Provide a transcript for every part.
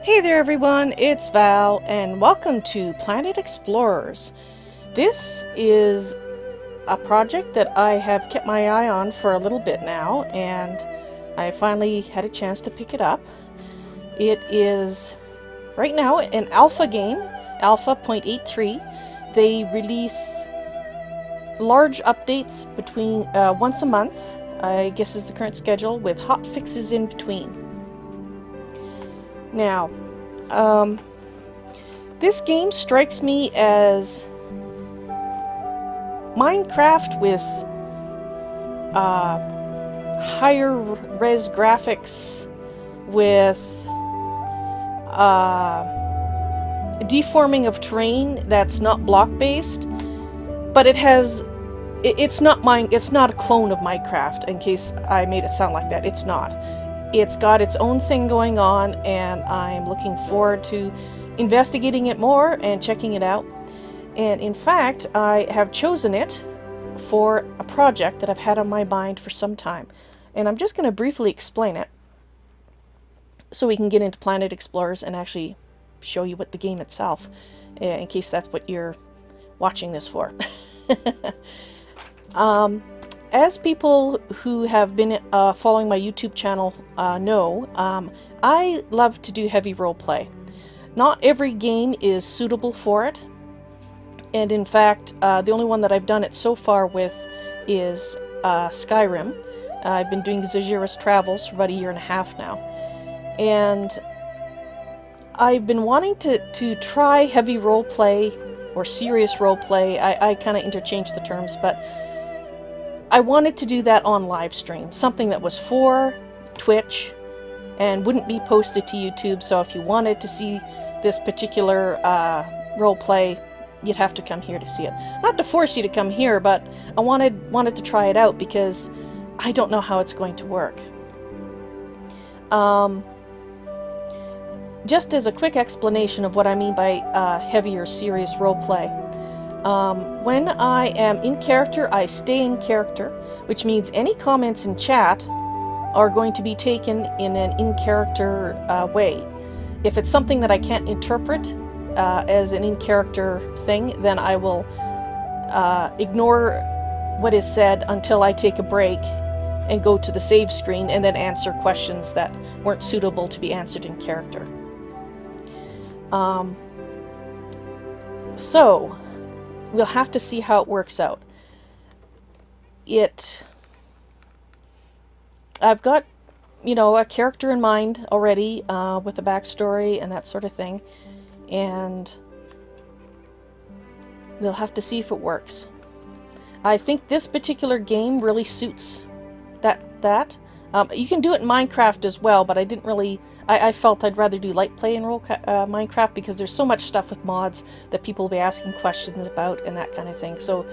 Hey there everyone, it's Val and welcome to Planet Explorers. This is a project that I have kept my eye on for a little bit now, and I finally had a chance to pick it up. It is right now an alpha game, alpha 0.83. They release large updates between once a month, I guess is the current schedule, with hot fixes in between. Now, this game strikes me as Minecraft with higher res graphics, with deforming of terrain that's not block based, but it's not a clone of Minecraft, in case I made it sound like that. It's not. It's got its own thing going on, and I'm looking forward to investigating it more and checking it out. And in fact, I have chosen it for a project that I've had on my mind for some time. And I'm just going to briefly explain it so we can get into Planet Explorers and actually show you what the game itself, in case that's what you're watching this for. As people who have been following my YouTube channel know, I love to do heavy roleplay. Not every game is suitable for it, and in fact, the only one that I've done it so far with is Skyrim. I've been doing Zajira's Travels for about 1.5 years now, and I've been wanting to try heavy roleplay or serious roleplay. I kind of interchange the terms, but I wanted to do that on live stream, something that was for Twitch and wouldn't be posted to YouTube. So if you wanted to see this particular roleplay, you'd have to come here to see it. Not to force you to come here, but I wanted to try it out because I don't know how it's going to work. Just as a quick explanation of what I mean by heavy or serious roleplay. When I am in character, I stay in character, which means any comments in chat are going to be taken in an in-character way. If it's something that I can't interpret as an in-character thing, then I will ignore what is said until I take a break and go to the save screen and then answer questions that weren't suitable to be answered in character. So we'll have to see how it works out. I've got, a character in mind already, with a backstory and that sort of thing, and we'll have to see if it works. I think this particular game really suits that. You can do it in Minecraft as well, but I didn't really. I felt I'd rather do light play in Minecraft because there's so much stuff with mods that people will be asking questions about and that kind of thing. So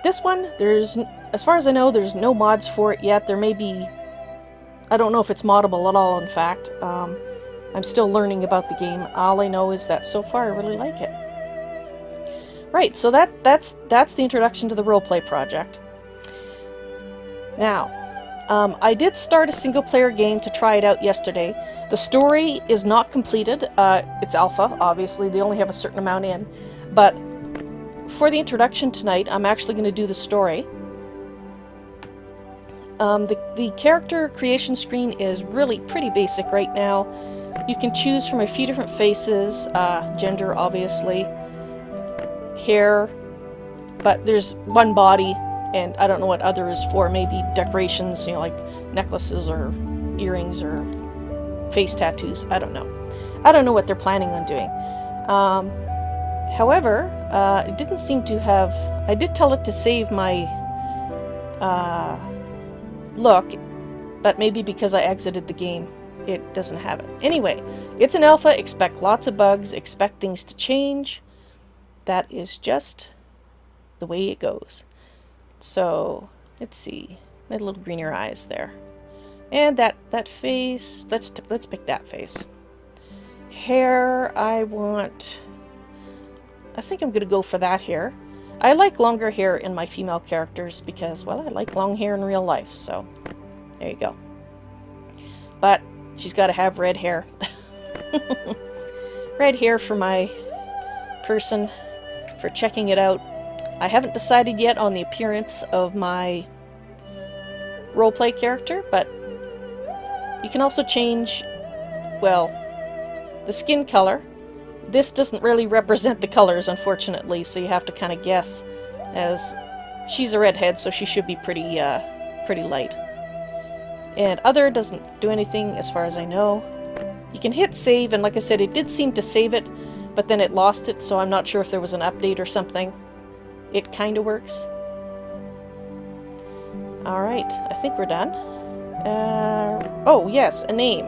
this one, as far as I know, there's no mods for it yet. There may be. I don't know if it's moddable at all. In fact, I'm still learning about the game. All I know is that so far I really like it. Right. So that's the introduction to the roleplay project. Now. I did start a single-player game to try it out yesterday. The story is not completed. It's alpha, obviously. They only have a certain amount in. But for the introduction tonight, I'm actually going to do the story. The character creation screen is really pretty basic right now. You can choose from a few different faces, gender, obviously, hair, but there's one body. And I don't know what other is for, maybe decorations, like necklaces or earrings or face tattoos. I don't know. I don't know what they're planning on doing. However, it didn't seem to have. I did tell it to save my look, but maybe because I exited the game, it doesn't have it. Anyway, it's an alpha. Expect lots of bugs. Expect things to change. That is just the way it goes. So, let's see. That little greener eyes there. And that face, let's pick that face. Hair, I think I'm going to go for that hair. I like longer hair in my female characters because, well, I like long hair in real life, so there you go. But she's got to have red hair. Red hair for my person for checking it out. I haven't decided yet on the appearance of my roleplay character, but you can also change, well, the skin color. This doesn't really represent the colors, unfortunately, so you have to kind of guess, as she's a redhead, so she should be pretty light. And other doesn't do anything as far as I know. You can hit save, and like I said, it did seem to save it, but then it lost it, so I'm not sure if there was an update or something. It kind of works. Alright, I think we're done. Oh, yes, a name.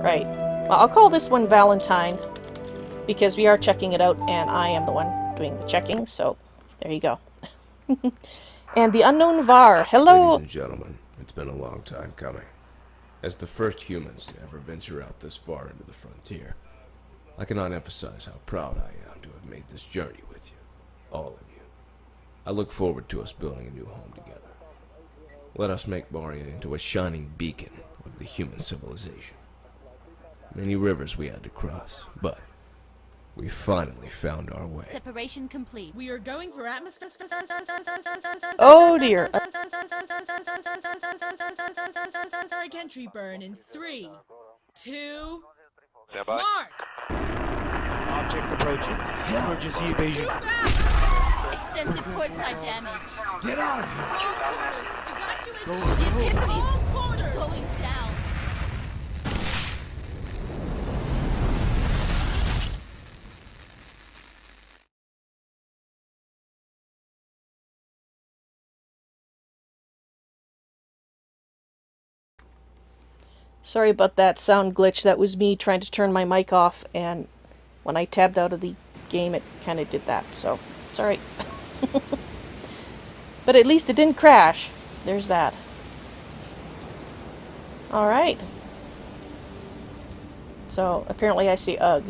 Right. Well, I'll call this one Valentine, because we are checking it out, and I am the one doing the checking, so there you go. And the unknown Var. Hello! Ladies and gentlemen, it's been a long time coming. As the first humans to ever venture out this far into the frontier, I cannot emphasize how proud I am to have made this journey with you, all of you. I look forward to us building a new home together. Let us make Baria into a shining beacon of the human civilization. Many rivers we had to cross, but we finally found our way. Separation complete. We are going for atmosphere. Oh dear. Entry burn in 3, 2, Stand by. mark! Object approaching. Emergency evasion. Too fast! Extensive portside damage. Get out of here! All quarters, evacuate The Epiphany all quarters! going down. Sorry about that sound glitch. That was me trying to turn my mic off, and when I tabbed out of the game, it kind of did that, so it's alright. But at least it didn't crash. There's that. Alright. So, apparently I see ugh.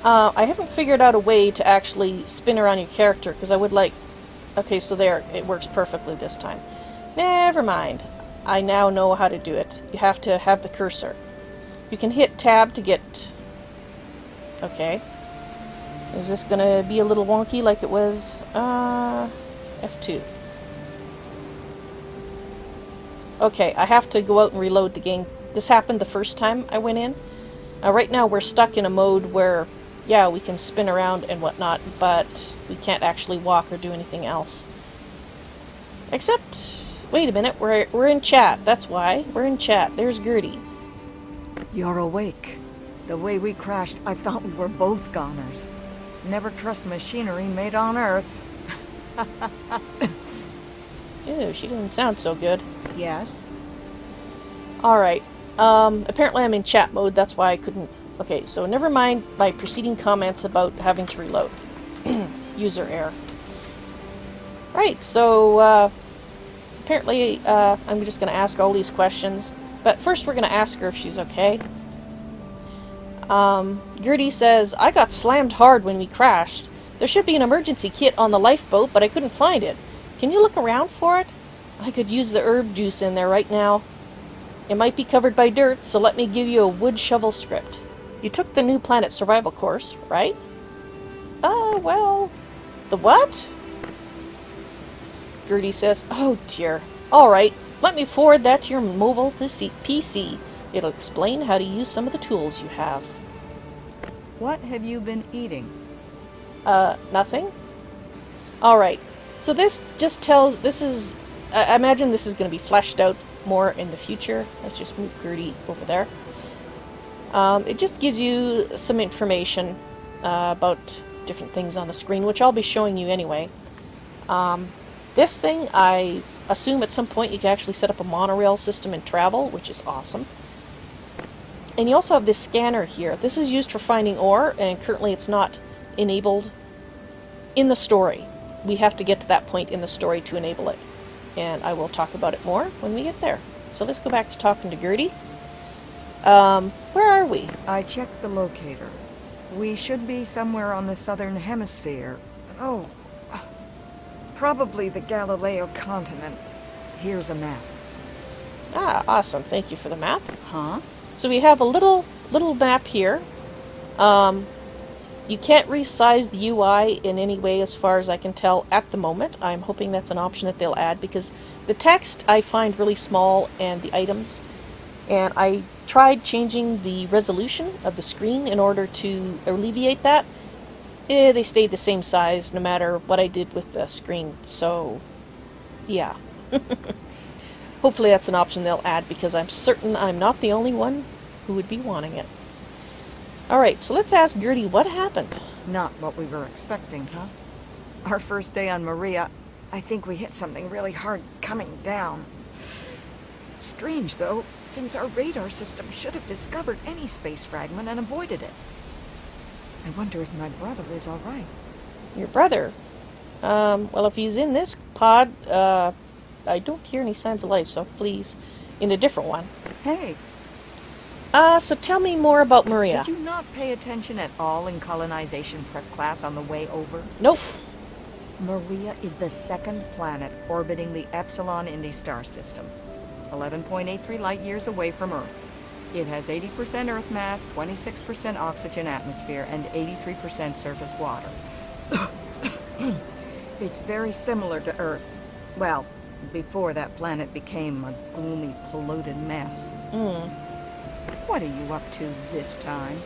I haven't figured out a way to actually spin around your character, because I would like... Okay, so there, it works perfectly this time. Never mind. I now know how to do it. You have to have the cursor. You can hit tab to get... Okay. Is this gonna be a little wonky like it was? F2. Okay, I have to go out and reload the game. This happened the first time I went in. Right now we're stuck in a mode where, yeah, we can spin around and whatnot, but we can't actually walk or do anything else. Except, wait a minute, we're in chat. That's why. We're in chat. There's Gertie. You're awake. The way we crashed, I thought we were both goners. Never trust machinery made on Earth. Ew, she doesn't sound so good. Yes? Alright. Apparently I'm in chat mode, that's why I couldn't... Okay, so never mind my preceding comments about having to reload. User error. Right, so, apparently, I'm just gonna ask all these questions. But first we're gonna ask her if she's okay. Gertie says, I got slammed hard when we crashed. There should be an emergency kit on the lifeboat, but I couldn't find it. Can you look around for it? I could use the herb juice in there right now. It might be covered by dirt, so let me give you a wood shovel script. You took the New Planet Survival course, right? Well... The what? Gertie says, oh dear. Alright, let me forward that to your mobile PC. It'll explain how to use some of the tools you have. What have you been eating? Nothing? Alright, so this just tells, this is, I imagine this is going to be fleshed out more in the future. Let's just move Gertie over there. It just gives you some information about different things on the screen, which I'll be showing you anyway. This thing, I assume at some point you can actually set up a monorail system and travel, which is awesome. And you also have this scanner here. This is used for finding ore, and currently it's not enabled in the story. We have to get to that point in the story to enable it. And I will talk about it more when we get there. So let's go back to talking to Gertie. Where are we? I checked the locator. We should be somewhere on the southern hemisphere. Oh, probably the Galileo continent. Here's a map. Ah, awesome. Thank you for the map. Huh? So we have a little map here. You can't resize the UI in any way as far as I can tell at the moment. I'm hoping that's an option that they'll add because the text I find really small and the items. And I tried changing the resolution of the screen in order to alleviate that. They stayed the same size no matter what I did with the screen. So, yeah. Hopefully that's an option they'll add because I'm certain I'm not the only one who would be wanting it. Alright, so let's ask Gertie what happened. Not what we were expecting, huh? Our first day on Maria, I think we hit something really hard coming down. Strange, though, since our radar system should have discovered any space fragment and avoided it. I wonder if my brother is all right. Your brother? Well, if he's in this pod, I don't hear any signs of life, so please, in a different one. Hey, So tell me more about Maria. did you not pay attention at all in colonization prep class on the way over? Nope. Maria is the second planet orbiting the Epsilon Indi star system, 11.83 light years away from Earth. It has 80% Earth mass, 26% oxygen atmosphere, and 83% surface water. It's very similar to Earth. Well, before that planet became a gloomy, polluted mess. What are you up to this time?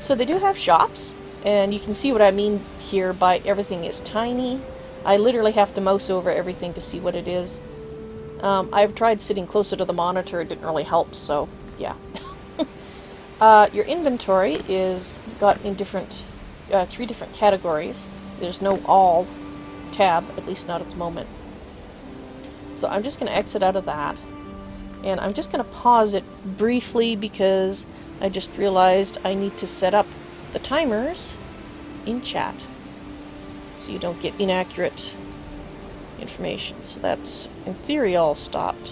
So they do have shops, and you can see what I mean here by everything is tiny. I literally have to mouse over everything to see what it is. I've tried sitting closer to the monitor, it didn't really help, so yeah. Your inventory is got in different, 3 different categories. There's no all tab, at least not at the moment. So I'm just going to exit out of that. And I'm just going to pause it briefly because I just realized I need to set up the timers in chat so you don't get inaccurate information. So that's, in theory, all stopped.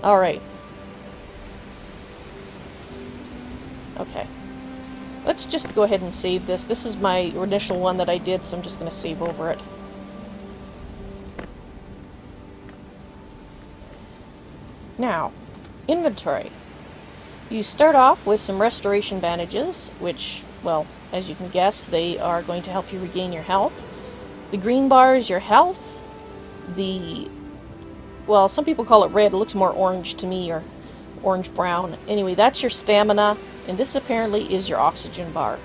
Alright. Okay. Let's just go ahead and save this. This is my initial one that I did, so I'm just going to save over it. Now, inventory. You start off with some restoration bandages, which, well, as you can guess, they are going to help you regain your health. The green bar is your health. Well, some people call it red. It looks more orange to me, or orange-brown. Anyway, that's your stamina, and this apparently is your oxygen bar.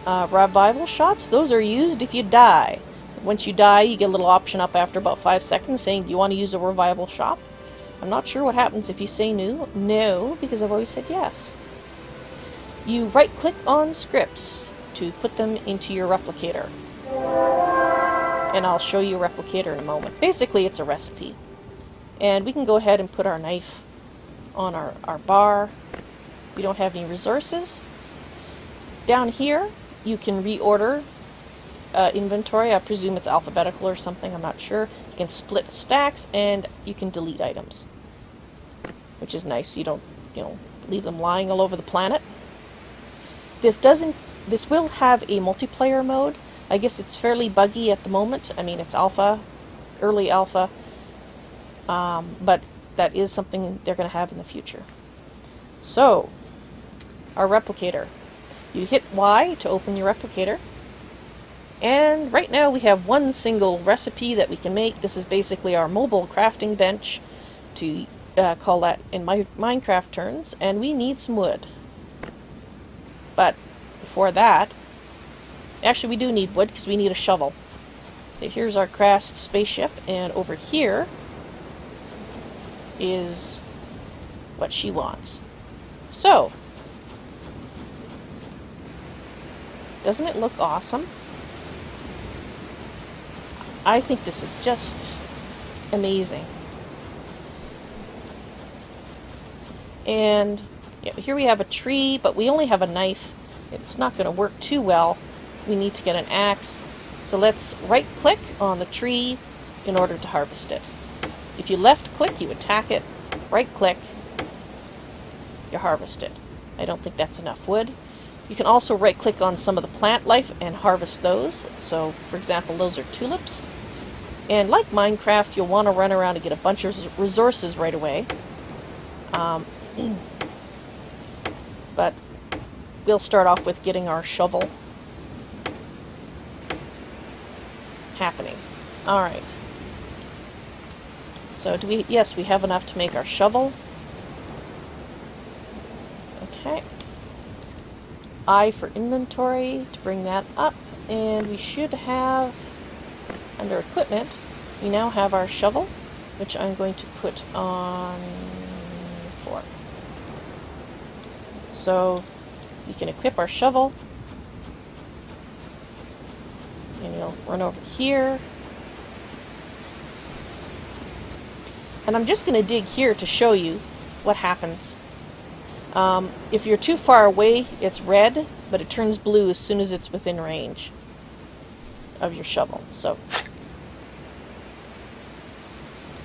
Revival shots, those are used if you die. Once you die, you get a little option up after about 5 seconds saying, do you want to use a revival shot? I'm not sure what happens if you say no. No, because I've always said yes. You right-click on scripts to put them into your replicator. And I'll show you a replicator in a moment. Basically, it's a recipe. And we can go ahead and put our knife on our bar. We don't have any resources. Down here, you can reorder inventory. I presume it's alphabetical or something, I'm not sure. You can split stacks and you can delete items, which is nice. You don't, leave them lying all over the planet. This will have a multiplayer mode. I guess it's fairly buggy at the moment. I mean, it's alpha, early alpha, but that is something they're going to have in the future. So, our replicator. You hit Y to open your replicator. And right now we have one single recipe that we can make. This is basically our mobile crafting bench, to call that in my Minecraft terms, and we need some wood. But before that, actually we do need wood because we need a shovel. So here's our crashed spaceship, and over here is what she wants. So, doesn't it look awesome? I think this is just amazing. And yeah, here we have a tree, but we only have a knife. It's not going to work too well. We need to get an axe. So let's right click on the tree in order to harvest it. If you left click, you attack it. Right click, you harvest it. I don't think that's enough wood. You can also right-click on some of the plant life and harvest those. So, for example, those are tulips. And like Minecraft, you'll want to run around and get a bunch of resources right away. But we'll start off with getting our shovel happening. Alright. So do we... Yes, we have enough to make our shovel. Okay. I for inventory to bring that up. And we should have... Under equipment, we now have our shovel, which I'm going to put on 4. So we can equip our shovel, and you'll run over here. And I'm just going to dig here to show you what happens. If you're too far away, it's red, but it turns blue as soon as it's within range of your shovel. So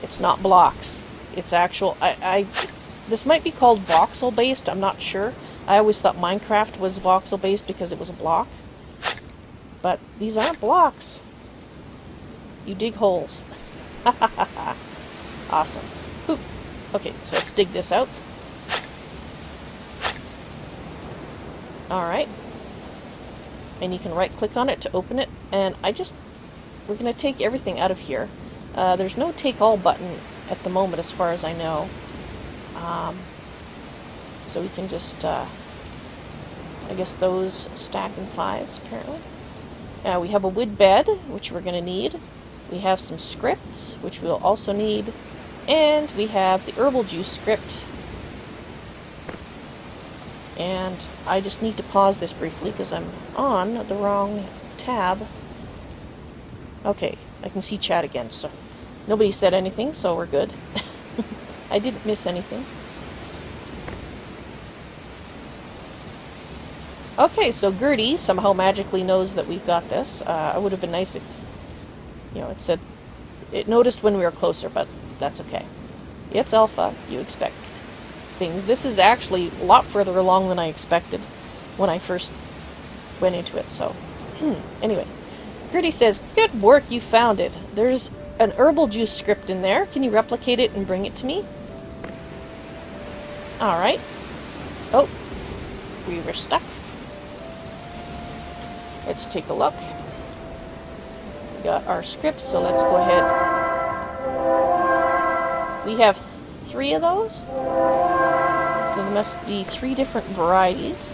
it's not blocks, it's actual... this might be called voxel based, I'm not sure. I always thought Minecraft was voxel based because it was a block, but these aren't blocks. You dig holes. Awesome. Oop. Okay, so let's dig this out. Alright, and you can right click on it to open it, and we're going to take everything out of here. There's no take all button at the moment as far as I know. So we can just, I guess those stack in 5s apparently. We have a wood bed, which we're going to need. We have some scripts, which we'll also need. And we have the herbal juice script. And I just need to pause this briefly because I'm on the wrong tab. Okay, I can see chat again, so nobody said anything, so we're good. I didn't miss anything. Okay, so Gertie somehow magically knows that we've got this. It would have been nice if, it said, it noticed when we were closer, but that's okay. It's alpha, you expect things. This is actually a lot further along than I expected when I first went into it, so. Anyway, Gertie says, good work, you found it. There's an herbal juice script in there. Can you replicate it and bring it to me? Alright. Oh, we were stuck. Let's take a look. We got our scripts, so let's go ahead. We have 3 of those. So there must be 3 different varieties.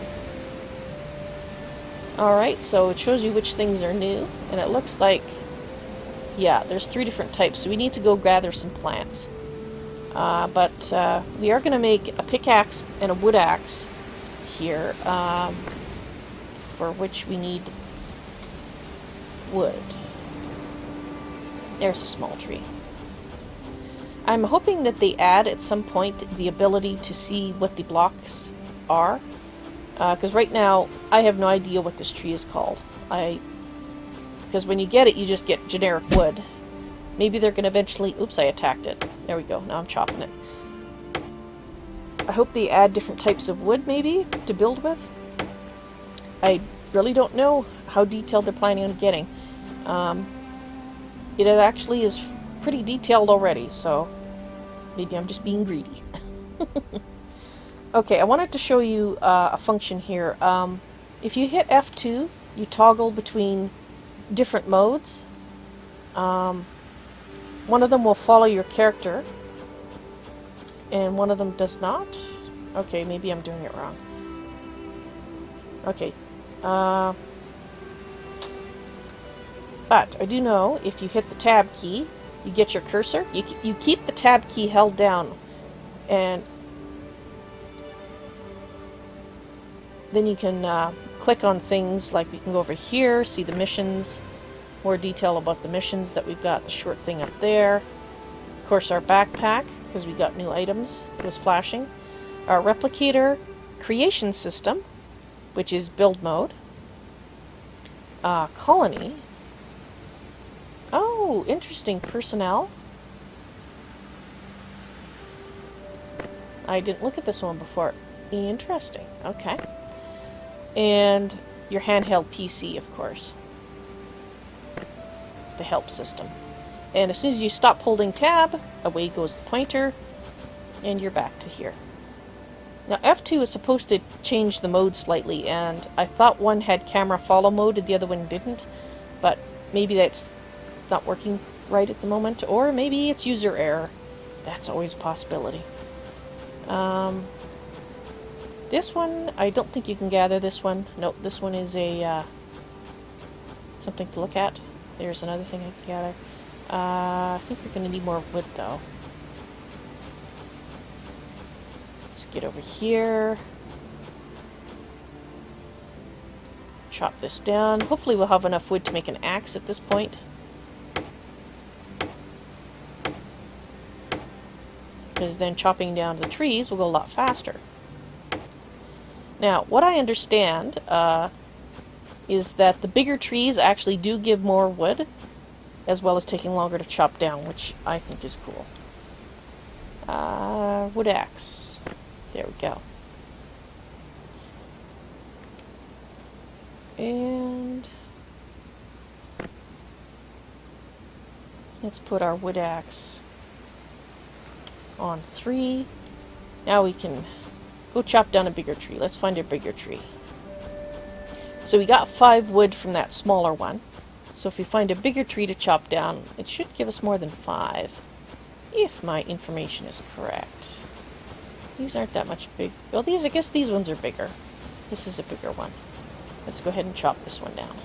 Alright, so it shows you which things are new. And it looks like, yeah, there's 3 different types. So we need to go gather some plants. But we are going to make a pickaxe and a wood axe here. For which we need wood. There's a small tree. I'm hoping that they add at some point the ability to see what the blocks are. Because right now, I have no idea what this tree is called. Because when you get it, you just get generic wood. Maybe they're going to eventually... Oops, I attacked it. There we go. Now I'm chopping it. I hope they add different types of wood, maybe, to build with. I really don't know how detailed they're planning on getting. It actually is pretty detailed already, so maybe I'm just being greedy. Okay, I wanted to show you a function here. If you hit F2, you toggle between different modes. One of them will follow your character, and one of them does not. Okay, maybe I'm doing it wrong. Okay. But I do know if you hit the tab key, you get your cursor. You keep the tab key held down, and then you can click on things like you can go over here, see the missions, more detail about the missions that we've got, the short thing up there. Of course, our backpack, because we got new items, was flashing. Our replicator creation system, which is build mode. Colony. Oh, interesting. Personnel. I didn't look at this one before. Interesting. Okay. and your handheld PC, of course. The help system. And as soon as you stop holding tab, away goes the pointer, and you're back to here. Now F2 is supposed to change the mode slightly, and I thought one had camera follow mode and the other one didn't, but maybe that's not working right at the moment, or maybe it's user error. That's always a possibility. This one, I don't think you can gather this one. Nope, this one is a something to look at. There's another thing I can gather. I think we're going to need more wood, though. Let's get over here. Chop this down. Hopefully we'll have enough wood to make an axe at this point. Because then chopping down the trees will go a lot faster. Now, what I understand is that the bigger trees actually do give more wood, as well as taking longer to chop down, which I think is cool. Wood axe. There we go. And let's put our wood axe on 3. Now we can go chop down a bigger tree. Let's find a bigger tree. So we got 5 wood from that smaller one. So if we find a bigger tree to chop down, it should give us more than 5. If my information is correct. These aren't that much big. Well, I guess these ones are bigger. This is a bigger one. Let's go ahead and chop this one down.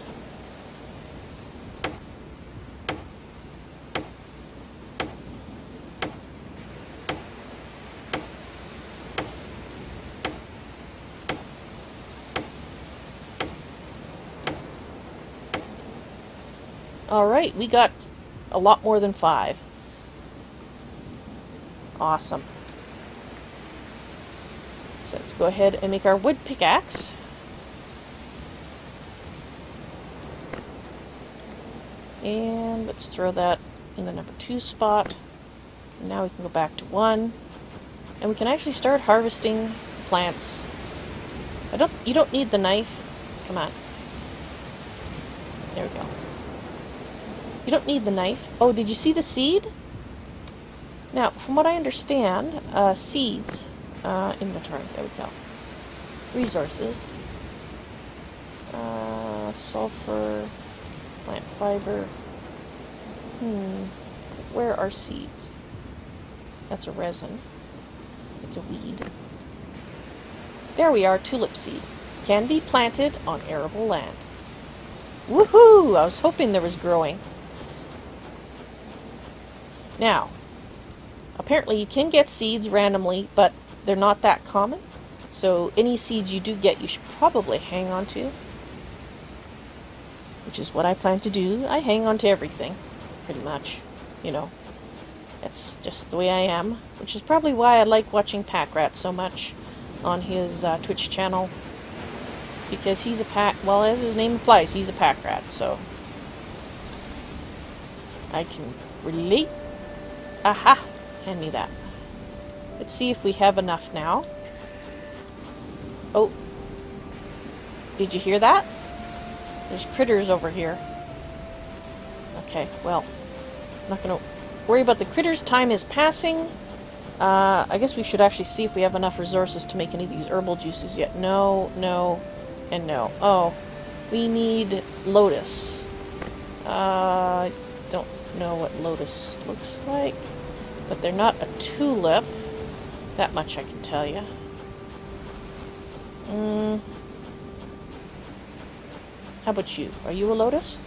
Alright, we got a lot more than 5. Awesome. So let's go ahead and make our wood pickaxe. And let's throw that in the number 2 spot. And now we can go back to 1. And we can actually start harvesting plants. You don't need the knife. Come on. There we go. You don't need the knife. Oh, did you see the seed? Now, from what I understand, seeds, inventory, there we go. Resources. Sulfur, plant fiber. Where are seeds? That's a resin. It's a weed. There we are, tulip seed. Can be planted on arable land. Woohoo! I was hoping there was growing. Now, apparently you can get seeds randomly, but they're not that common. So any seeds you do get, you should probably hang on to. Which is what I plan to do. I hang on to everything, pretty much. You know, that's just the way I am. Which is probably why I like watching Pack Rat so much on his Twitch channel. Because he's a pack, well, as his name implies, he's a pack rat, so I can relate. Aha! Hand me that. Let's see if we have enough now. Oh. Did you hear that? There's critters over here. Okay, well, I'm not gonna worry about the critters. Time is passing. I guess we should actually see if we have enough resources to make any of these herbal juices yet. No, no, and no. Oh, we need lotus. I don't know what lotus looks like, but they're not a tulip. That much I can tell you. How about you? Are you a lotus?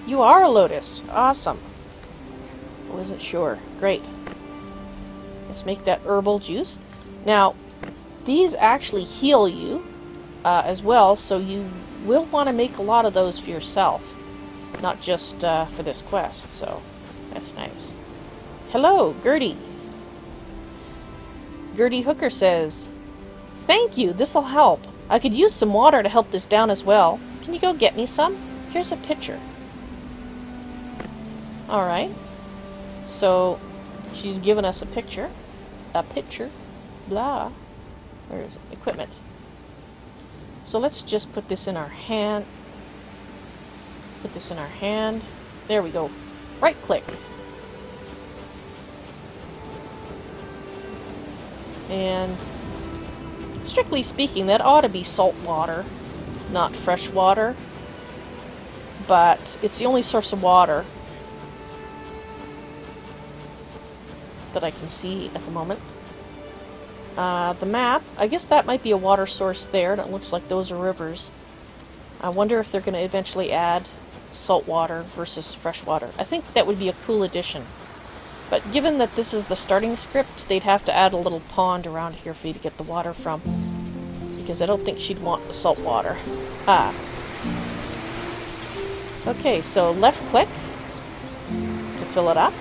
You are a lotus. Awesome. I wasn't sure. Great. Let's make that herbal juice. Now, these actually heal you as well, so you will want to make a lot of those for yourself, not just for this quest, so that's nice. Hello, Gertie. Gertie Hooker says, "Thank you, this'll help. I could use some water to help this down as well. Can you go get me some? Here's a pitcher." Alright. So, she's given us a picture. A pitcher. Blah. Where's equipment? So let's just put this in our hand. Put this in our hand. There we go. Right click. And strictly speaking, that ought to be salt water, not fresh water. But it's the only source of water that I can see at the moment. The map, I guess that might be a water source there, and it looks like those are rivers. I wonder if they're going to eventually add salt water versus fresh water. I think that would be a cool addition. But given that this is the starting script, they'd have to add a little pond around here for you to get the water from. Because I don't think she'd want the salt water. Ah. Okay, so left click to fill it up.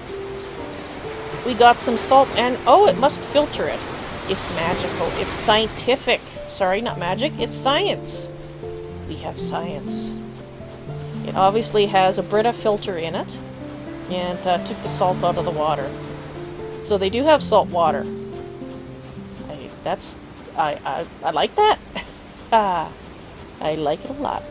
We got some salt and... oh, it must filter it. It's magical. It's scientific. Sorry, not magic. It's science. We have science. It obviously has a Brita filter in it. And took the salt out of the water. So they do have salt water. I like that. I like it a lot.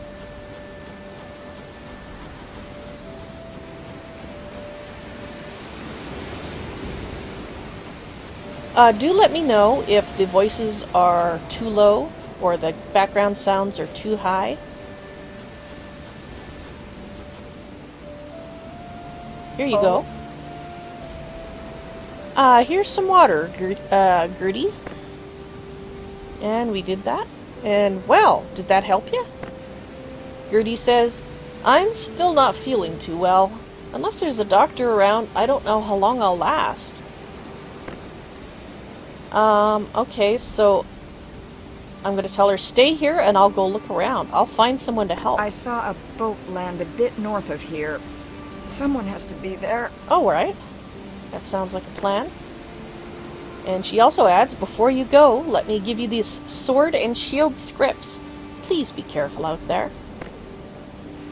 Do let me know if the voices are too low or the background sounds are too high. Here you go. Here's some water, Gertie. And we did that. And, well, did that help you? Gertie says, I'm still not feeling too well. Unless there's a doctor around, I don't know how long I'll last. Okay, so I'm going to tell her, stay here and I'll go look around. I'll find someone to help. I saw a boat land a bit north of here. Someone has to be there. Oh, right. That sounds like a plan. And she also adds, before you go, let me give you these sword and shield scripts. Please be careful out there.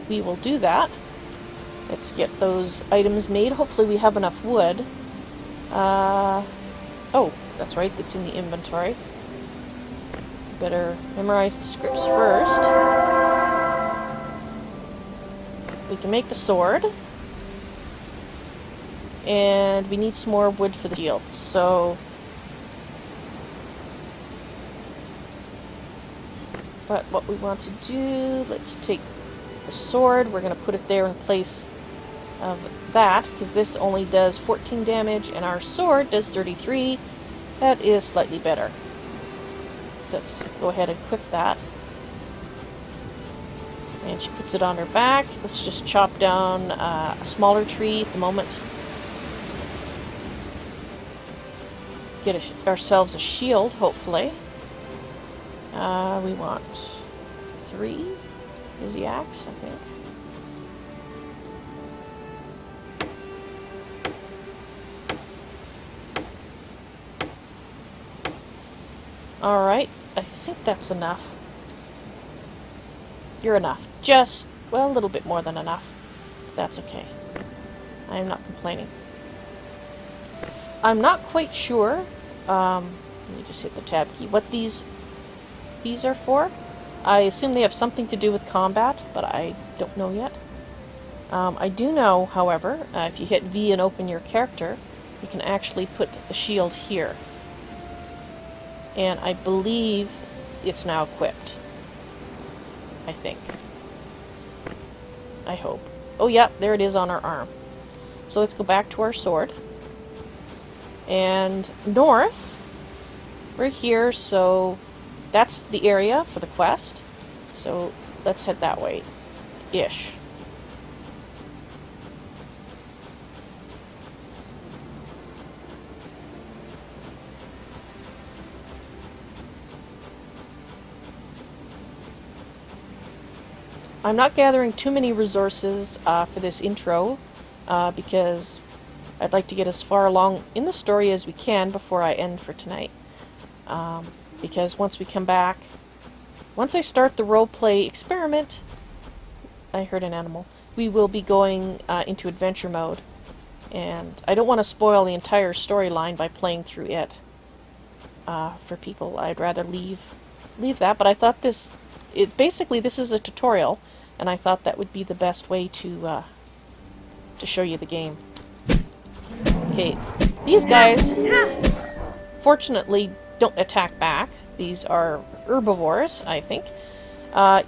We will do that. Let's get those items made. Hopefully we have enough wood. Oh, that's right. It's in the inventory. Better memorize the scripts first. We can make the sword. And we need some more wood for the shield. So... but what we want to do, let's take the sword, we're going to put it there in place of that, because this only does 14 damage, and our sword does 33. That is slightly better. So let's go ahead and equip that. And she puts it on her back. Let's just chop down a smaller tree at the moment. Get ourselves a shield, hopefully. We want 3 is the axe, I think. Alright, I think that's enough. You're enough. Just, well, a little bit more than enough. That's okay. I'm not complaining. I'm not quite sure, let me just hit the tab key, what these are for. I assume they have something to do with combat, but I don't know yet. I do know, however, if you hit V and open your character, you can actually put the shield here. And I believe it's now equipped. I think. I hope. Oh yeah, there it is on our arm. So let's go back to our sword. And north, we're here, so that's the area for the quest. So let's head that way. Ish. I'm not gathering too many resources for this intro because I'd like to get as far along in the story as we can before I end for tonight. Because once we come back, once I start the roleplay experiment, I heard an animal, we will be going into adventure mode. And I don't want to spoil the entire storyline by playing through it. for people. I'd rather leave that, but I thought this is a tutorial, and I thought that would be the best way to show you the game. Okay, these guys fortunately don't attack back. These are herbivores, I think.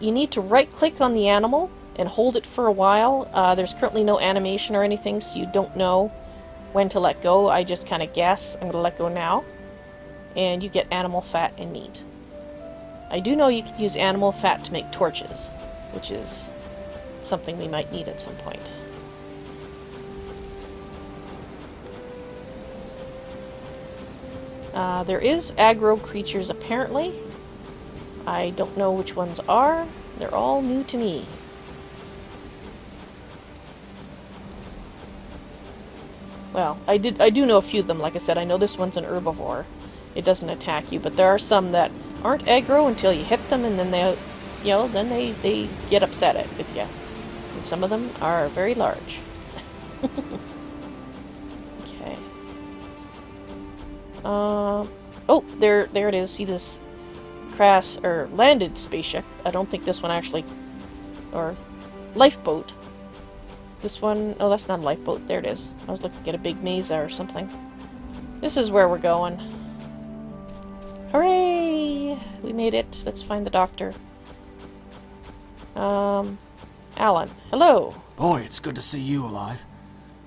You need to right-click on the animal and hold it for a while. There's currently no animation or anything, so you don't know when to let go. I just kind of guess. I'm going to let go now. And you get animal fat and meat. I do know you can use animal fat to make torches, which is something we might need at some point. There is aggro creatures apparently. I don't know which ones are. They're all new to me. Well, I do know a few of them. Like I said, I know this one's an herbivore. It doesn't attack you, but there are some that aren't aggro until you hit them, and then they get upset with you. And some of them are very large. Okay. Oh, there it is. See this landed spaceship? I don't think this one actually, or lifeboat. This one, oh, that's not a lifeboat. There it is. I was looking at a big mesa or something. This is where we're going. Hooray! We made it. Let's find the doctor. Alan. Hello. Boy, it's good to see you alive.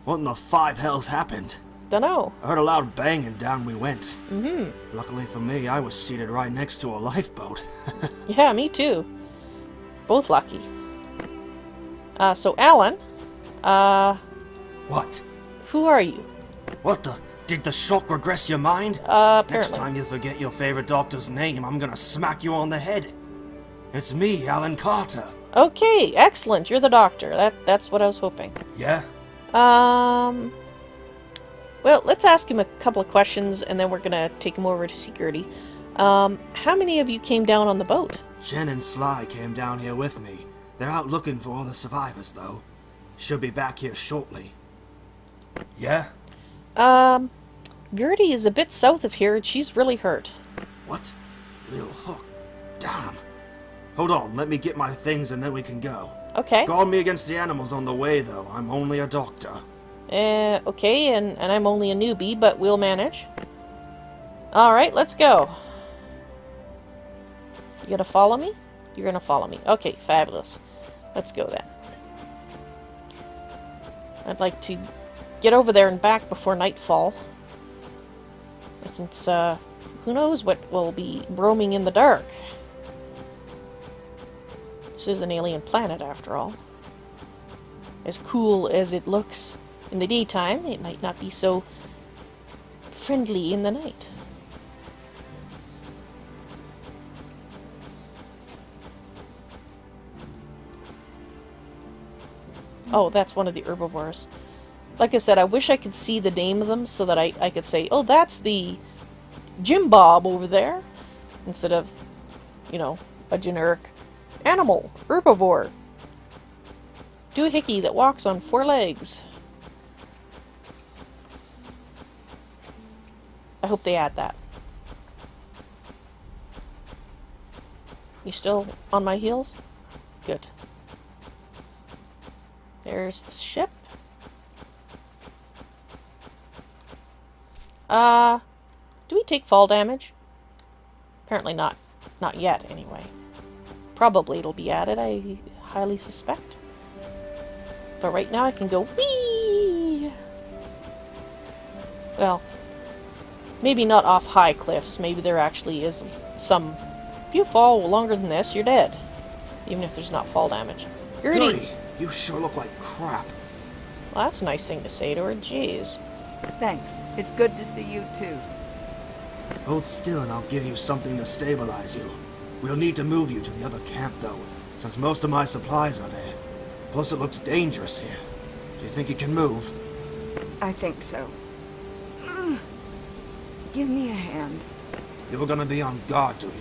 What in the five hells happened? Dunno. I heard a loud bang and down we went. Mm-hmm. Luckily for me, I was seated right next to a lifeboat. Yeah, me too. Both lucky. So Alan, What? who are you? What the? Did the shock regress your mind? Apparently. Next time you forget your favorite doctor's name, I'm gonna smack you on the head. It's me, Alan Carter. Okay, excellent. You're the doctor. That's what I was hoping. Yeah? Well, let's ask him a couple of questions, and then we're gonna take him over to security. How many of you came down on the boat? Jen and Sly came down here with me. They're out looking for all the survivors, though. Should be back here shortly. Yeah? Gertie is a bit south of here, and she's really hurt. What? Little hook. Damn. Hold on, let me get my things and then we can go. Okay. Guard me against the animals on the way, though. I'm only a doctor. Okay, and I'm only a newbie, but we'll manage. Alright, let's go. You gonna follow me? You're gonna follow me. Okay, fabulous. Let's go then. I'd like to get over there and back before nightfall. Since, who knows what will be roaming in the dark. This is an alien planet, after all. As cool as it looks in the daytime, it might not be so friendly in the night. Oh, that's one of the herbivores. Like I said, I wish I could see the name of them so that I could say, oh, that's the Jim Bob over there. Instead of, you know, a generic animal, herbivore. Doohickey that walks on 4 legs. I hope they add that. You still on my heels? Good. There's the ship. Do we take fall damage? Apparently not. Not yet, anyway. Probably it'll be added, I highly suspect. But right now I can go whee! Well, maybe not off high cliffs. Maybe there actually is some... If you fall longer than this, you're dead. Even if there's not fall damage. Gertie, you sure look like crap. Well, that's a nice thing to say to her. Jeez. Thanks. It's good to see you too. Hold still and I'll give you something to stabilize you. We'll need to move you to the other camp, though, since most of my supplies are there. Plus it looks dangerous here. Do you think you can move? I think so. Give me a hand. You're gonna be on guard duty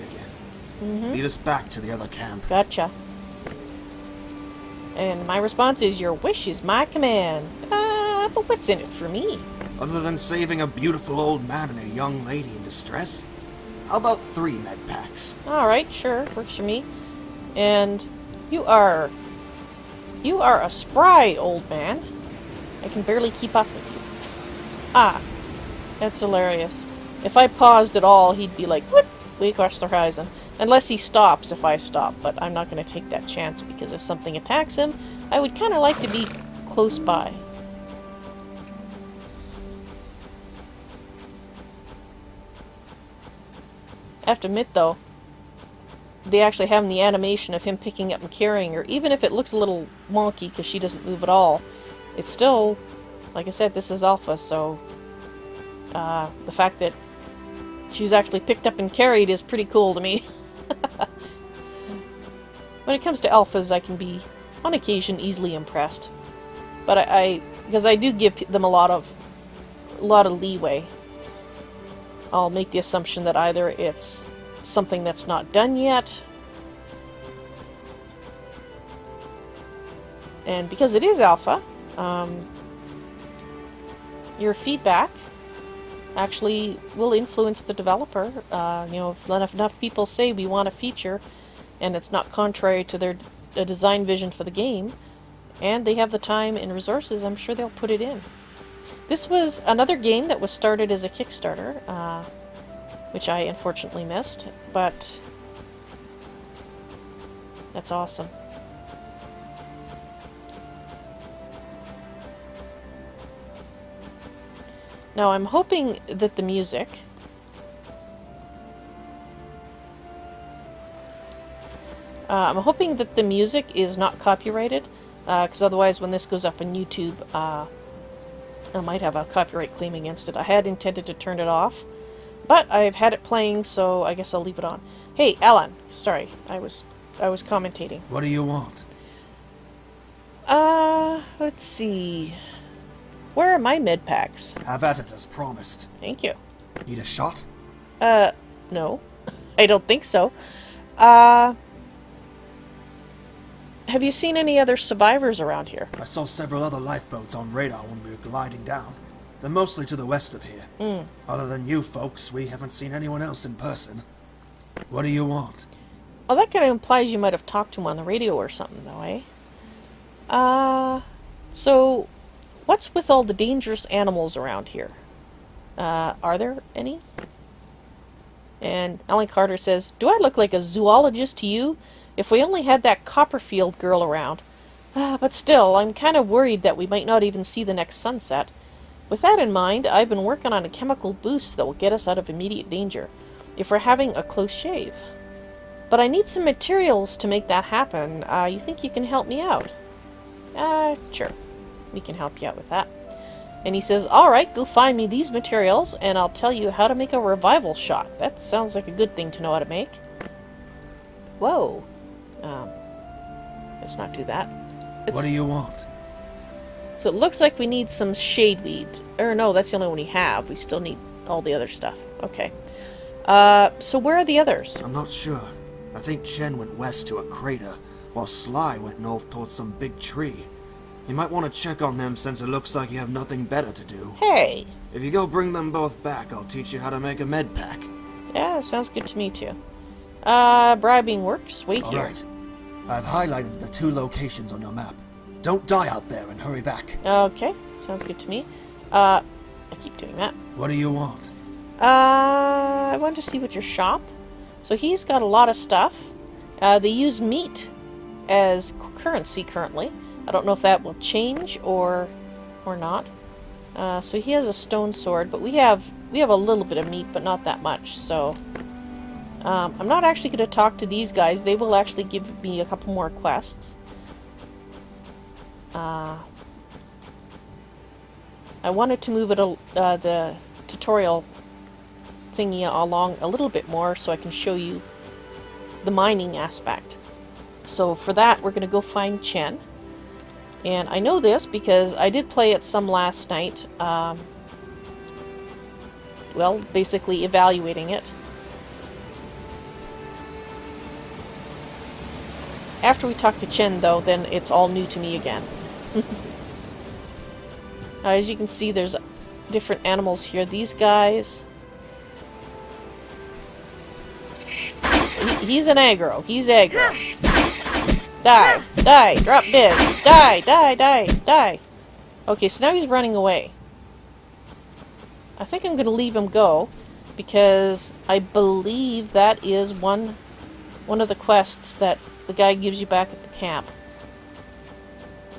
again. Lead us back to the other camp. Gotcha. And my response is, your wish is my command. But what's in it for me? Other than saving a beautiful old man and a young lady in distress? How about 3 med packs? Alright, sure. Works for me. And you are a spry old man. I can barely keep up with you. Ah, that's hilarious. If I paused at all, he'd be like, whoop, way across the horizon. Unless he stops if I stop, but I'm not going to take that chance because if something attacks him, I would kind of like to be close by. I have to admit, though, they actually have the animation of him picking up and carrying her. Even if it looks a little wonky because she doesn't move at all, it's still, like I said, this is alpha, so the fact that she's actually picked up and carried is pretty cool to me. When it comes to alphas, I can be, on occasion, easily impressed. But because I do give them a lot of leeway. I'll make the assumption that either it's something that's not done yet, and because it is alpha, your feedback actually will influence the developer. You know, if enough people say we want a feature, and it's not contrary to their design vision for the game, and they have the time and resources, I'm sure they'll put it in. This was another game that was started as a Kickstarter, which I unfortunately missed, but that's awesome. Now I'm hoping that the music is not copyrighted, because otherwise when this goes up on YouTube, I might have a copyright claim against it. I had intended to turn it off, but I've had it playing, so I guess I'll leave it on. Hey, Alan. Sorry, I was commentating. What do you want? Let's see. Where are my med packs? Have at it as promised. Thank you. Need a shot? No. I don't think so. Have you seen any other survivors around here? I saw several other lifeboats on radar when we were gliding down. They're mostly to the west of here. Other than you folks, we haven't seen anyone else in person. What do you want? Oh, that kind of implies you might have talked to him on the radio or something, though, eh? So, what's with all the dangerous animals around here? Are there any? And Ellen Carter says, do I look like a zoologist to you? If we only had that Copperfield girl around. But still, I'm kind of worried that we might not even see the next sunset. With that in mind, I've been working on a chemical boost that will get us out of immediate danger, if we're having a close shave. But I need some materials to make that happen. You think you can help me out? Sure. We can help you out with that. And he says, alright, go find me these materials, and I'll tell you how to make a revival shot. That sounds like a good thing to know how to make. Whoa. Let's not do that. What do you want? So it looks like we need some shadeweed. Or no, that's the only one we have. We still need all the other stuff. Okay. So where are the others? I'm not sure. I think Chen went west to a crater, while Sly went north towards some big tree. You might want to check on them since it looks like you have nothing better to do. Hey! If you go bring them both back, I'll teach you how to make a med pack. Yeah, sounds good to me too. Bribing works. Wait here. Alright. I've highlighted the 2 locations on your map. Don't die out there and hurry back. Okay, sounds good to me. I keep doing that. What do you want? I want to see what your shop. So he's got a lot of stuff. They use meat as currency currently. I don't know if that will change or not. So he has a stone sword, but we have a little bit of meat, but not that much. So I'm not actually going to talk to these guys. They will actually give me a couple more quests. I wanted to move the tutorial thingy along a little bit more so I can show you the mining aspect. So for that, we're going to go find Chen. And I know this because I did play it some last night. Well, basically evaluating it. After we talk to Chen, though, then it's all new to me again. As you can see, there's different animals here. These guys He's an aggro. He's aggro. Die. Die. Drop dead. Die. Die. Die. Die. Okay, so now he's running away. I think I'm going to leave him go, because I believe that is one of the quests that the guy gives you back at the camp.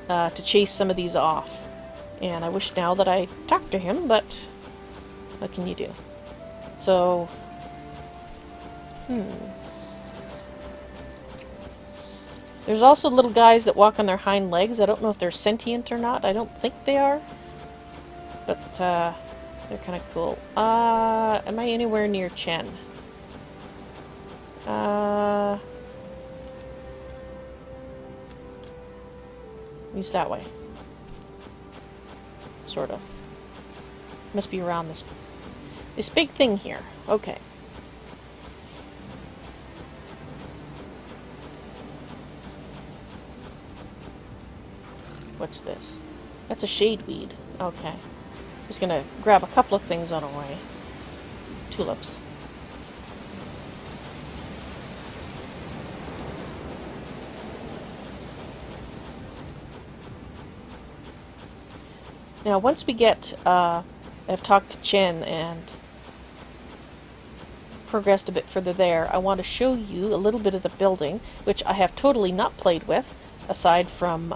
To chase some of these off. And I wish now that I talked to him, but what can you do? So, There's also little guys that walk on their hind legs. I don't know if they're sentient or not. I don't think they are. But, they're kind of cool. Am I anywhere near Chen? He's that way. Sort of. Must be around this big thing here. Okay. What's this? That's a shadeweed. Okay. Just gonna grab a couple of things on our way. Tulips. Now, once we get, I've talked to Chen and progressed a bit further there, I want to show you a little bit of the building, which I have totally not played with, aside from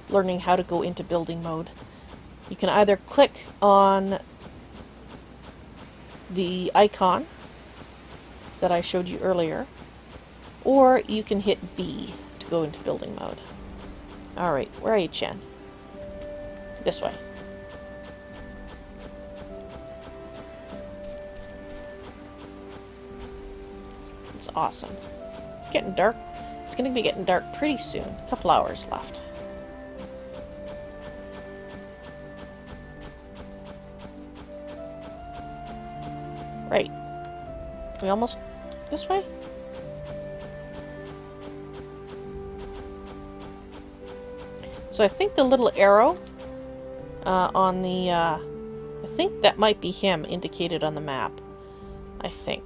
learning how to go into building mode. You can either click on the icon that I showed you earlier, or you can hit B to go into building mode. Alright, where are you, Chen? This way. It's awesome. It's getting dark. It's going to be getting dark pretty soon. A couple hours left. Right. We almost... this way? So I think the little arrow on the, I think that might be him indicated on the map. I think.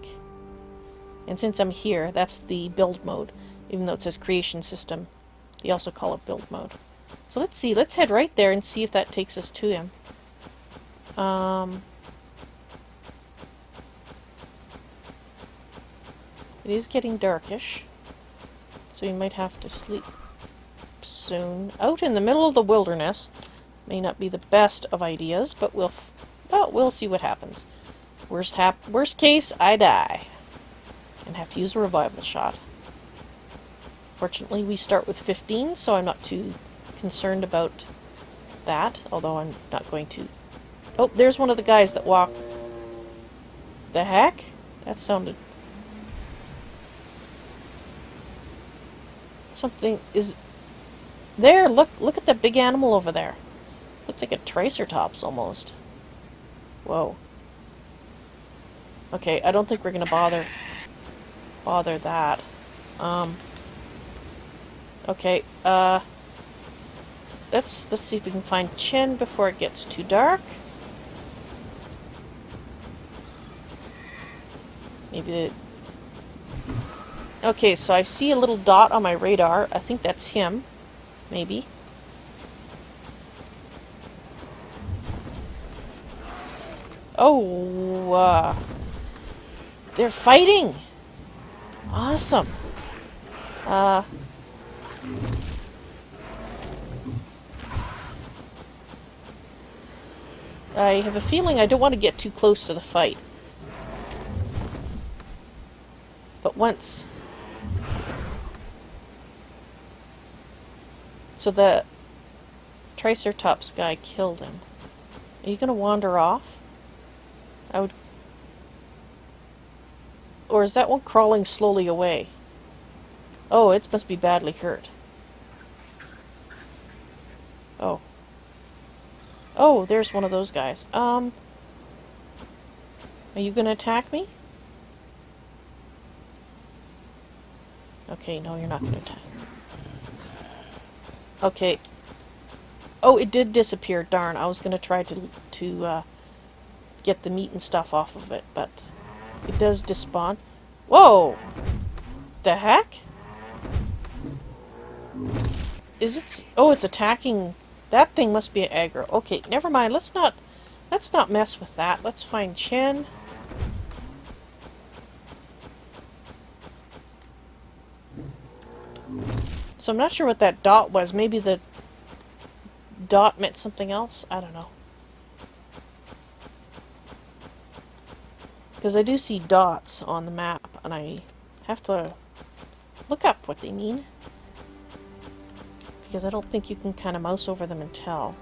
And since I'm here, that's the build mode. Even though it says creation system, they also call it build mode. So let's see, let's head right there and see if that takes us to him. It is getting darkish, so you might have to sleep soon. Out in the middle of the wilderness. May not be the best of ideas, but we'll see what happens. Worst case, I die. And have to use a revival shot. Fortunately, we start with 15, so I'm not too concerned about that, although I'm not going to... Oh, there's one of the guys that walk... The heck? That sounded... Something is... There, look at that big animal over there. Looks like a triceratops, almost. Whoa. Okay, I don't think we're gonna bother that. Okay, let's see if we can find Chen before it gets too dark. Maybe okay, so I see a little dot on my radar. I think that's him. Maybe. Oh, they're fighting! Awesome. I have a feeling I don't want to get too close to the fight. But once... So the Triceratops guy killed him. Are you going to wander off? I would... Or is that one crawling slowly away? Oh, it must be badly hurt. Oh. Oh, there's one of those guys. Are you going to attack me? Okay, no, you're not going to attack. Okay. Oh, it did disappear. Darn, I was going to try to get the meat and stuff off of it, but it does despawn. Whoa! The heck? Is it? Oh, it's attacking. That thing must be an aggro. Okay, never mind. Let's not mess with that. Let's find Chen. So I'm not sure what that dot was. Maybe the dot meant something else? I don't know. Because I do see dots on the map, and I have to look up what they mean. Because I don't think you can kind of mouse over them and tell.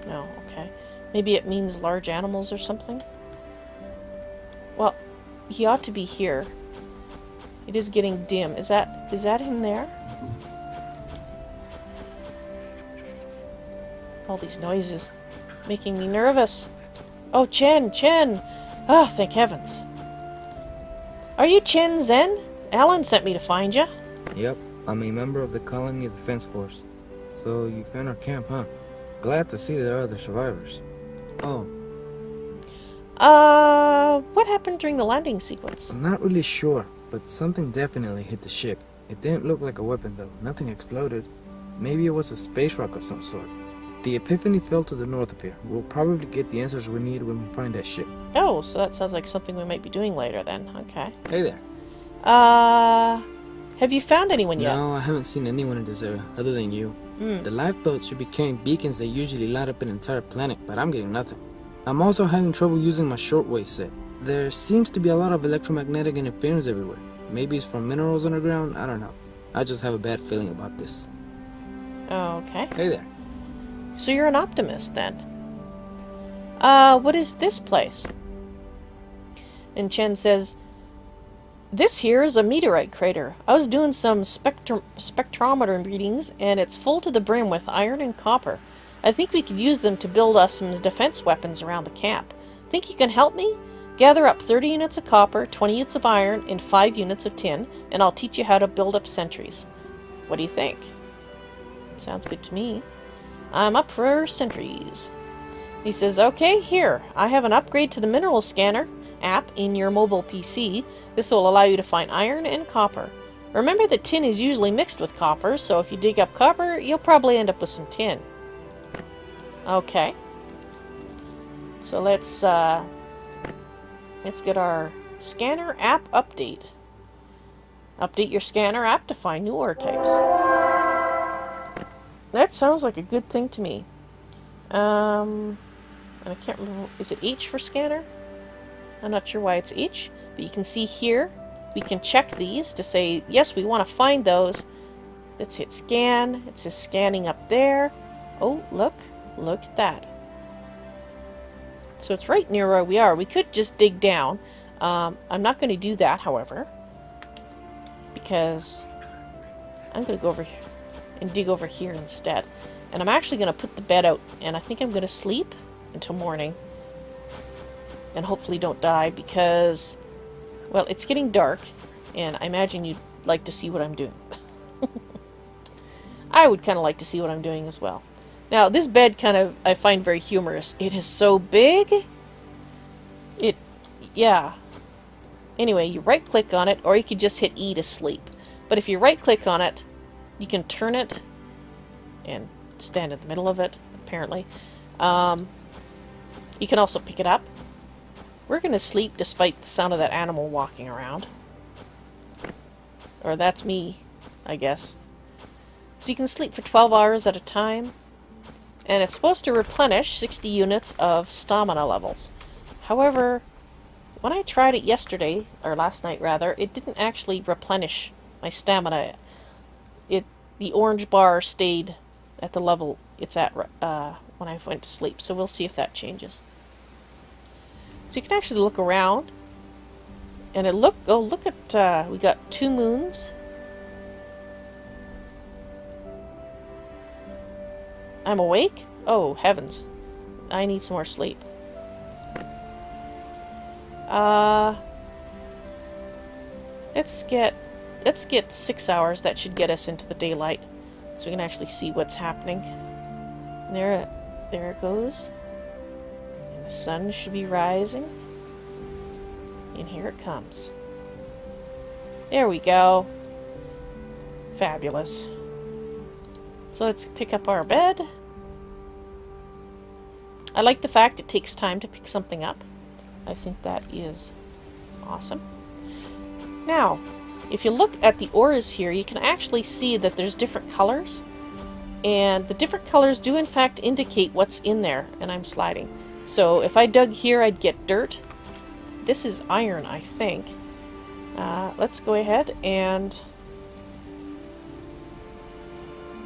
No, okay. Maybe it means large animals or something? Well, he ought to be here. It is getting dim. Is that him there? All these noises making me nervous. Oh, Chen! Chen! Oh, thank heavens. Are you Chen Zen? Alan sent me to find you. Yep, I'm a member of the Colony Defense Force. So you found our camp, huh? Glad to see there are other survivors. Oh, What happened during the landing sequence? I'm not really sure, but something definitely hit the ship. It didn't look like a weapon though, nothing exploded. Maybe it was a space rock of some sort. The Epiphany fell to the north of here. We'll probably get the answers we need when we find that ship. Oh, so that sounds like something we might be doing later then. Okay. Hey there. Have you found anyone yet? No, I haven't seen anyone in this area, other than you. The lifeboats should be carrying beacons that usually light up an entire planet, but I'm getting nothing. I'm also having trouble using my shortwave set. There seems to be a lot of electromagnetic interference everywhere. Maybe it's from minerals underground, I don't know. I just have a bad feeling about this. Okay. Hey there. So you're an optimist then. What is this place? And Chen says, this here is a meteorite crater. I was doing some spectrometer readings, and it's full to the brim with iron and copper. I think we could use them to build us some defense weapons around the camp. Think you can help me? Gather up 30 units of copper, 20 units of iron, and 5 units of tin, and I'll teach you how to build up sentries. What do you think? Sounds good to me. I'm up for sentries. He says, okay, here. I have an upgrade to the mineral scanner app in your mobile PC. This will allow you to find iron and copper. Remember that tin is usually mixed with copper, so if you dig up copper, you'll probably end up with some tin. Okay. So let's get our scanner app update. Update your scanner app to find new ore types. That sounds like a good thing to me. And I can't remember, is it H for scanner? I'm not sure why it's H, but you can see here, we can check these to say, yes, we want to find those. Let's hit scan. It says scanning up there. Oh, look at that. So it's right near where we are. We could just dig down. I'm not going to do that, however, because I'm going to go over here and dig over here instead. And I'm actually going to put the bed out, and I think I'm going to sleep until morning. And hopefully don't die because, well, it's getting dark, and I imagine you'd like to see what I'm doing. I would kind of like to see what I'm doing as well. Now, this bed I find very humorous. It is so big. Yeah. Anyway, you right-click on it, or you could just hit E to sleep. But if you right-click on it, you can turn it and stand in the middle of it, apparently. You can also pick it up. We're going to sleep despite the sound of that animal walking around. Or that's me, I guess. So you can sleep for 12 hours at a time. And it's supposed to replenish 60 units of stamina levels. However, when I tried it yesterday, or last night rather, it didn't actually replenish my stamina. The orange bar stayed at the level it's at when I went to sleep. So we'll see if that changes. So you can actually look around, and look at, we got 2 moons. I'm awake? Oh, heavens. I need some more sleep. Let's get 6 hours. That should get us into the daylight, so we can actually see what's happening. There it goes. And the sun should be rising. And here it comes. There we go. Fabulous. So let's pick up our bed. I like the fact it takes time to pick something up. I think that is awesome. Now, if you look at the auras here, you can actually see that there's different colors. And the different colors do in fact indicate what's in there. And I'm sliding. So if I dug here, I'd get dirt. This is iron, I think. Let's go ahead and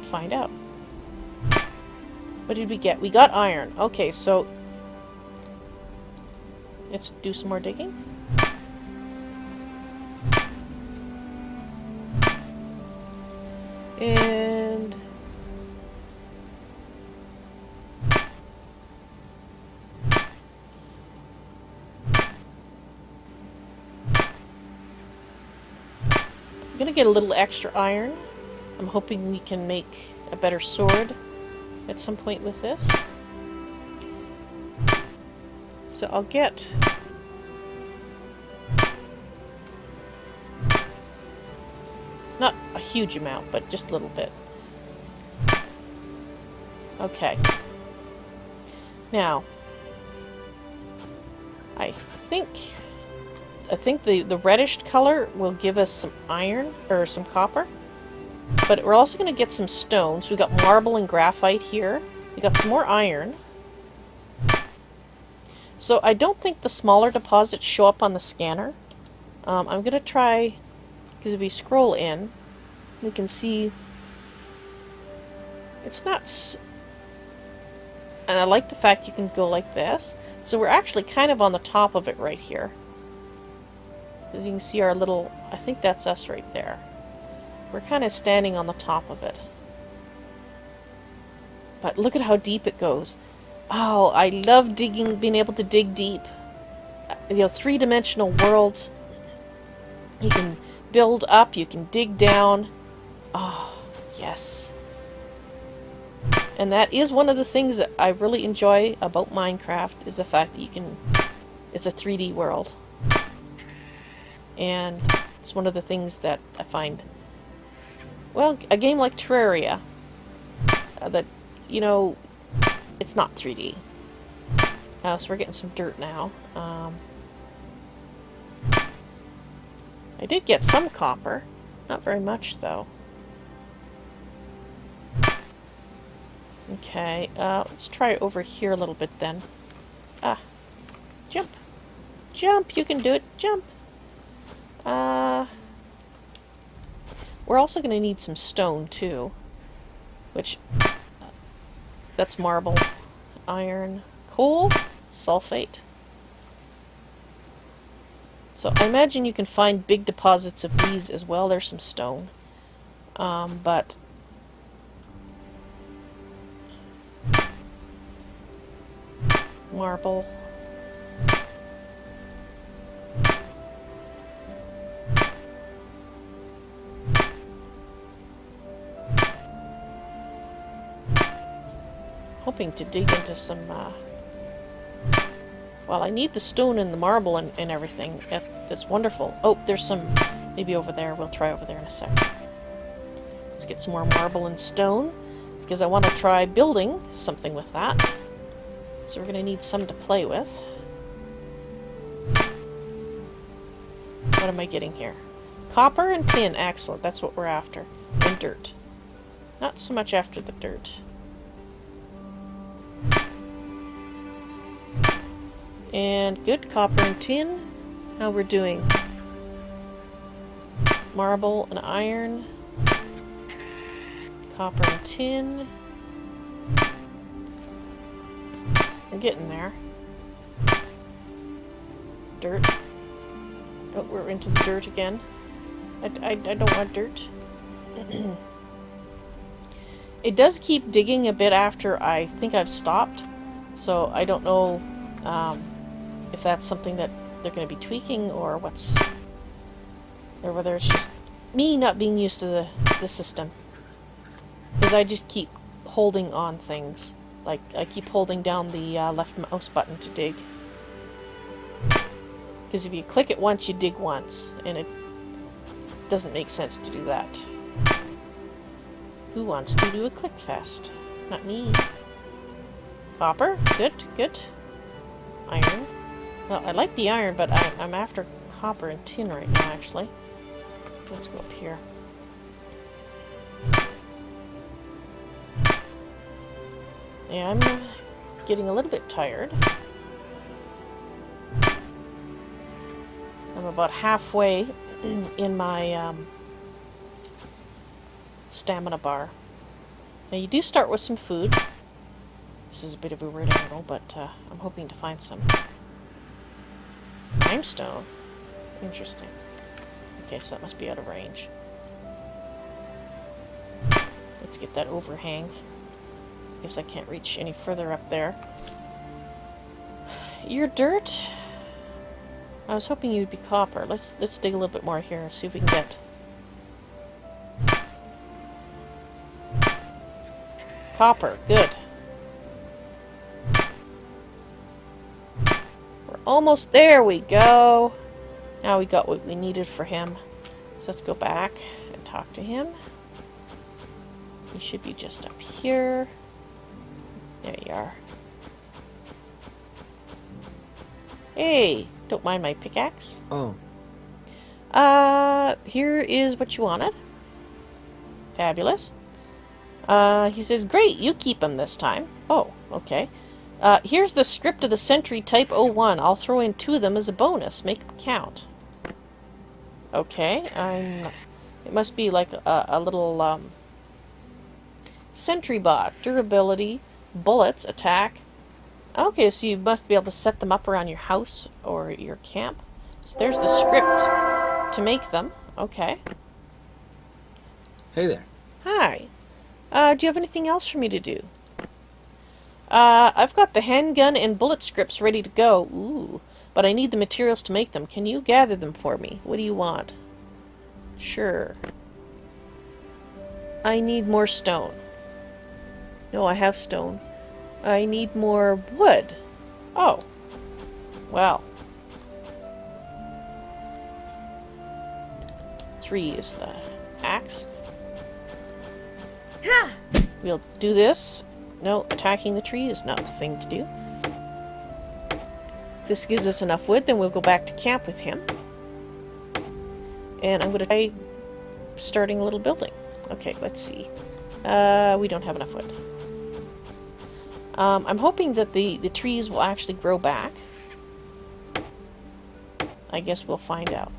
find out. What did we get? We got iron. Okay, so let's do some more digging. And I'm gonna get a little extra iron. I'm hoping we can make a better sword at some point with this. So I'll get not a huge amount, but just a little bit. Okay. Now, I think the reddish color will give us some iron, or some copper. But we're also going to get some stones. We got marble and graphite here. We got some more iron. So I don't think the smaller deposits show up on the scanner. I'm going to try, because if we scroll in, we can see it's not... And I like the fact you can go like this. So we're actually kind of on the top of it right here. As you can see our little... I think that's us right there. We're kind of standing on the top of it. But look at how deep it goes. Oh, I love digging, being able to dig deep. You know, three-dimensional worlds. You can build up, you can dig down. Oh, yes. And that is one of the things that I really enjoy about Minecraft, is the fact that you can... It's a 3D world. And it's one of the things that I find... Well, a game like Terraria, that, you know, it's not 3D. So we're getting some dirt now. I did get some copper. Not very much, though. Okay, let's try over here a little bit then. Ah, jump. Jump, you can do it, jump. We're also going to need some stone, too. Which, that's marble, iron, coal, sulfate. So I imagine you can find big deposits of these as well. There's some stone. But... marble. Hoping to dig into some, well, I need the stone and the marble and everything. That's wonderful. Oh, there's some, maybe over there. We'll try over there in a sec. Let's get some more marble and stone, because I want to try building something with that. So we're going to need some to play with. What am I getting here? Copper and tin. Excellent. That's what we're after. And dirt. Not so much after the dirt. And good, copper and tin. How we're doing? Marble and iron. Copper and tin. We're getting there. Dirt. Oh, we're into the dirt again. I don't want dirt. It does keep digging a bit after I think I've stopped. So I don't know if that's something that they're going to be tweaking or what's... or whether it's just me not being used to the system. Because I just keep holding on things. Like, I keep holding down the left mouse button to dig. Because if you click it once, you dig once. And doesn't make sense to do that. Who wants to do a click fest? Not me. Copper? Good, good. Iron. Well, I like the iron, but I'm after copper and tin right now, actually. Let's go up here. Yeah, I'm getting a little bit tired. I'm about halfway in my stamina bar. Now you do start with some food. This is a bit of a weird angle, but I'm hoping to find some limestone. Interesting. Okay, so that must be out of range. Let's get that overhang. Guess I can't reach any further up there. You're dirt. I was hoping you'd be copper. Let's dig a little bit more here and see if we can get copper. Good. We're almost there. We go. Now we got what we needed for him. So let's go back and talk to him. He should be just up here. There you are. Hey, don't mind my pickaxe. Oh. Here is what you wanted. Fabulous. He says, great, you keep them this time. Oh, okay. Here's the script of the Sentry Type 01. I'll throw in 2 of them as a bonus. Make them count. Okay, it must be like a little, Sentry bot. Durability, bullets, attack. Okay, so you must be able to set them up around your house or your camp. So there's the script to make them. Okay. Hey there. Hi. Do you have anything else for me to do? I've got the handgun and bullet scripts ready to go. Ooh. But I need the materials to make them. Can you gather them for me? What do you want? Sure. I need more stone. No, I have stone. I need more wood. Oh. Well. 3 is the axe. We'll do this. No, attacking the tree is not the thing to do. If this gives us enough wood, then we'll go back to camp with him. And I'm going to try starting a little building. Okay, let's see. We don't have enough wood. I'm hoping that the trees will actually grow back. I guess we'll find out.